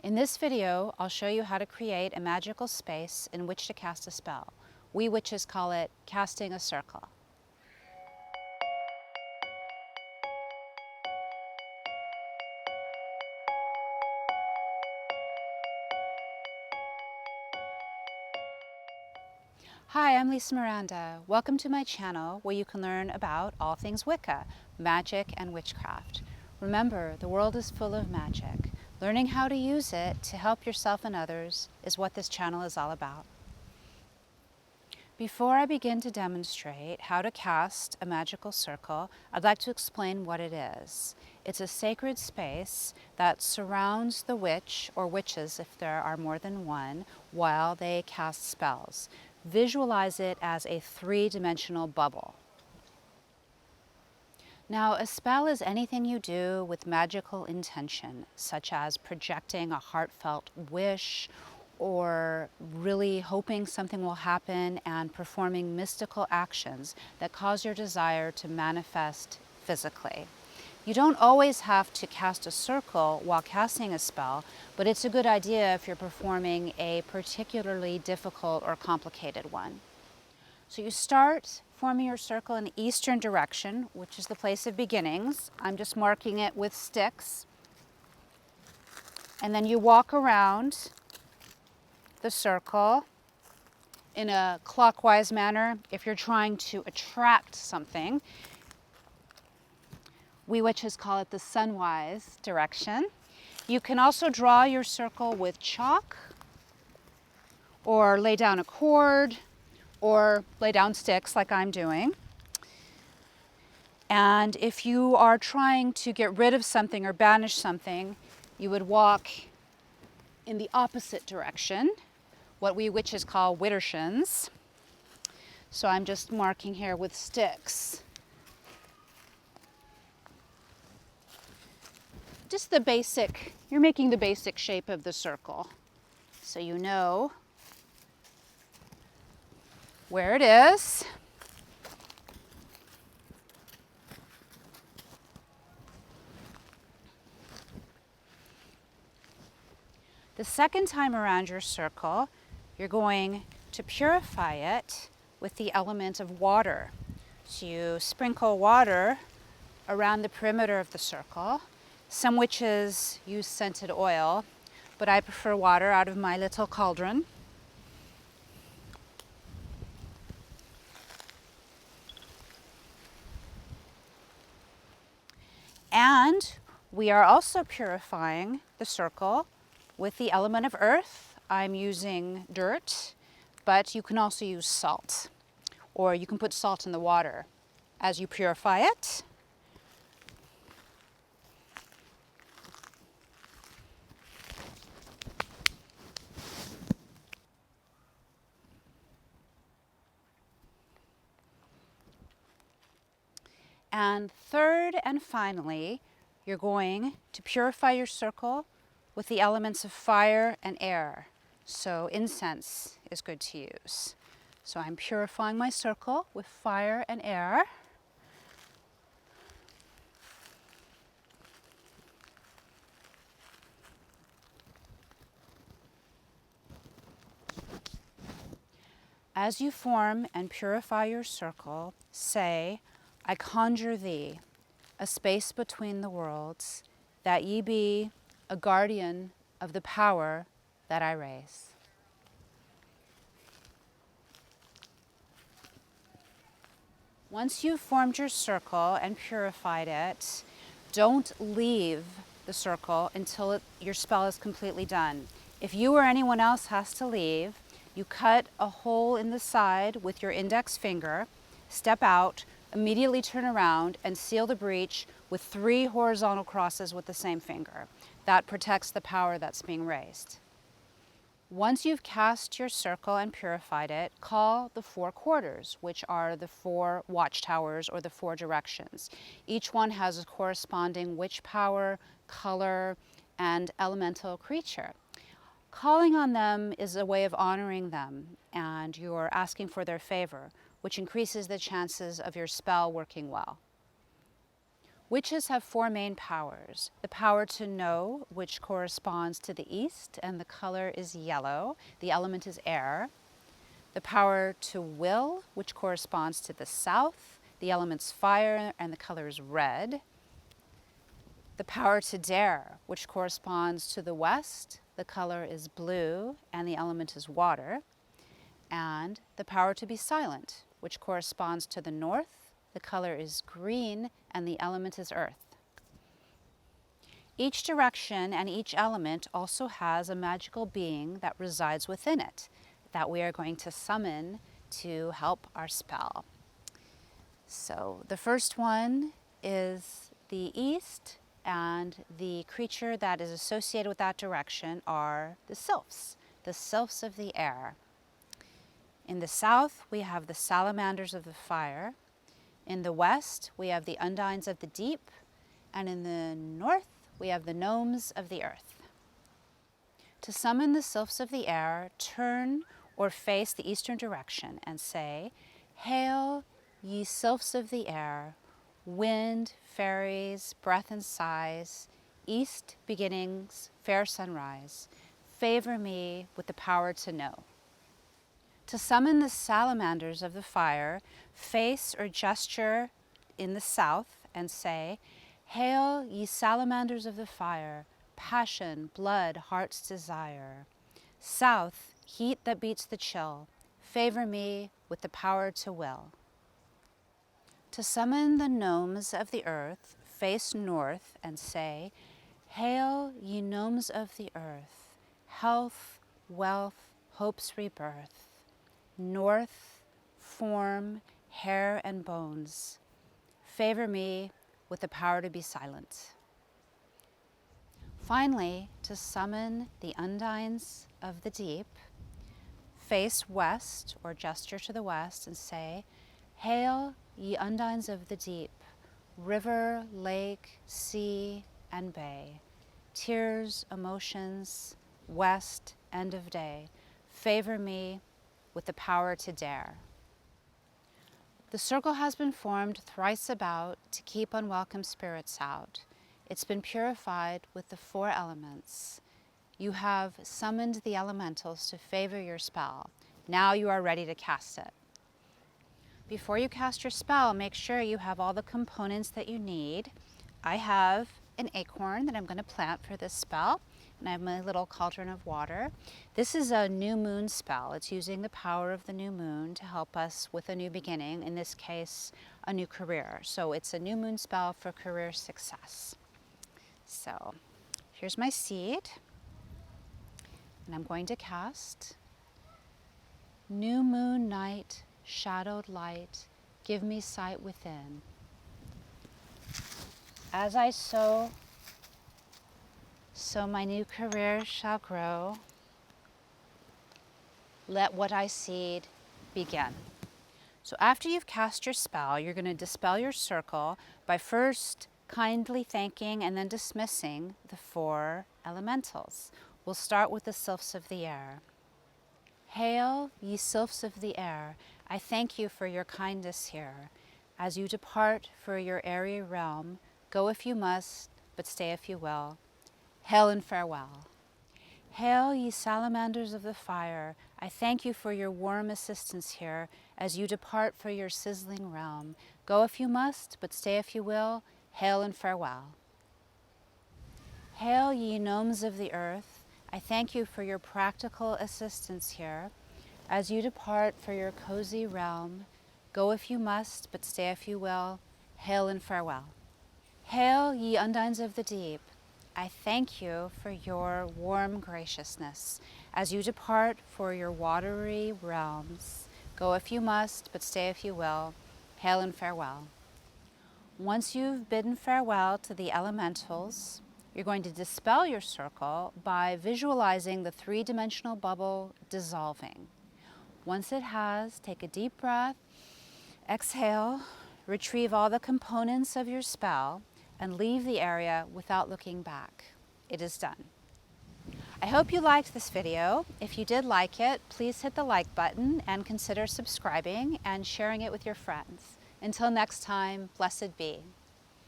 In this video, I'll show you how to create a magical space in which to cast a spell. We witches call it casting a circle. Hi, I'm Lisa Miranda. Welcome to my channel where you can learn about all things Wicca, magic, and witchcraft. Remember, the world is full of magic. Learning how to use it to help yourself and others is what this channel is all about. Before I begin to demonstrate how to cast a magical circle, I'd like to explain what it is. It's a sacred space that surrounds the witch, or witches if there are more than one, while they cast spells. Visualize it as a three-dimensional bubble. Now, a spell is anything you do with magical intention, such as projecting a heartfelt wish or really hoping something will happen and performing mystical actions that cause your desire to manifest physically. You don't always have to cast a circle while casting a spell, but it's a good idea if you're performing a particularly difficult or complicated one. So you start forming your circle in the eastern direction, which is the place of beginnings. I'm just marking it with sticks. And then you walk around the circle in a clockwise manner if you're trying to attract something. We witches call it the sunwise direction. You can also draw your circle with chalk, or lay down a cord, or lay down sticks like I'm doing. And if you are trying to get rid of something or banish something, you would walk in the opposite direction, what we witches call widdershins. So I'm just marking here with sticks. Just the basic, you're making the basic shape of the circle, so you know where it is. The second time around your circle, you're going to purify it with the element of water. So you sprinkle water around the perimeter of the circle. Some witches use scented oil, but I prefer water out of my little cauldron. And we are also purifying the circle with the element of earth. I'm using dirt, but you can also use salt, or you can put salt in the water as you purify it. And third and finally, you're going to purify your circle with the elements of fire and air. So incense is good to use. So I'm purifying my circle with fire and air. As you form and purify your circle, say, I conjure thee, a space between the worlds, that ye be a guardian of the power that I raise. Once you've formed your circle and purified it, don't leave the circle until your spell is completely done. If you or anyone else has to leave, you cut a hole in the side with your index finger, step out, immediately turn around and seal the breach with 3 horizontal crosses with the same finger. That protects the power that's being raised. Once you've cast your circle and purified it, call the 4 quarters, which are the 4 watchtowers or the 4 directions. Each one has a corresponding witch power, color, and elemental creature. Calling on them is a way of honoring them, and you're asking for their favor, which increases the chances of your spell working well. Witches have four main powers. The power to know, which corresponds to the east, and the color is yellow. The element is air. The power to will, which corresponds to the south. The element's fire, and the color is red. The power to dare, which corresponds to the west. The color is blue, and the element is water. And the power to be silent, which corresponds to the north. The color is green, and the element is earth. Each direction and each element also has a magical being that resides within it that we are going to summon to help our spell. So the first one is the east, and the creature that is associated with that direction are the sylphs of the air. In the south, we have the salamanders of the fire. In the west, we have the undines of the deep, and in the north, we have the gnomes of the earth. To summon the sylphs of the air, turn or face the eastern direction and say, "Hail, ye sylphs of the air, wind, fairies, breath and sighs, east beginnings, fair sunrise, favor me with the power to know." To summon the salamanders of the fire, face or gesture in the south and say, "Hail, ye salamanders of the fire, passion, blood, heart's desire. South, heat that beats the chill, favor me with the power to will." To summon the gnomes of the earth, face north and say, "Hail, ye gnomes of the earth, health, wealth, hope's rebirth. North, form, hair, and bones. Favor me with the power to be silent." Finally, to summon the undines of the deep, face west or gesture to the west and say, "Hail, ye undines of the deep, river, lake, sea, and bay. Tears, emotions, west, end of day. Favor me with the power to dare." The circle has been formed thrice about to keep unwelcome spirits out. It's been purified with the four elements. You have summoned the elementals to favor your spell. Now you are ready to cast it. Before you cast your spell, make sure you have all the components that you need. I have an acorn that I'm going to plant for this spell, and I have my little cauldron of water. This is a new moon spell. It's using the power of the new moon to help us with a new beginning, in this case, a new career. So it's a new moon spell for career success. So here's my seed, and I'm going to cast. New moon night, shadowed light, give me sight within. As I sow, so my new career shall grow. Let whatI seed begin. So after you've cast your spell, you're going to dispel your circle by first kindly thanking and then dismissing the four elementals. We'll start with the sylphs of the air. Hail, ye sylphs of the air, I thank you for your kindness here. As you depart for your airy realm, go if you must, but stay if you will. Hail and farewell. Hail, ye salamanders of the fire, I thank you for your warm assistance here as you depart for your sizzling realm. Go if you must, but stay if you will. Hail and farewell. Hail, ye gnomes of the earth, I thank you for your practical assistance here as you depart for your cozy realm. Go if you must, but stay if you will. Hail and farewell. Hail, ye undines of the deep, I thank you for your warm graciousness as you depart for your watery realms. Go if you must, but stay if you will. Hail and farewell. Once you've bidden farewell to the elementals, you're going to dispel your circle by visualizing the three-dimensional bubble dissolving. Once it has, take a deep breath, exhale, retrieve all the components of your spell, and leave the area without looking back. It is done. I hope you liked this video. If you did like it, please hit the like button and consider subscribing and sharing it with your friends. Until next time, blessed be.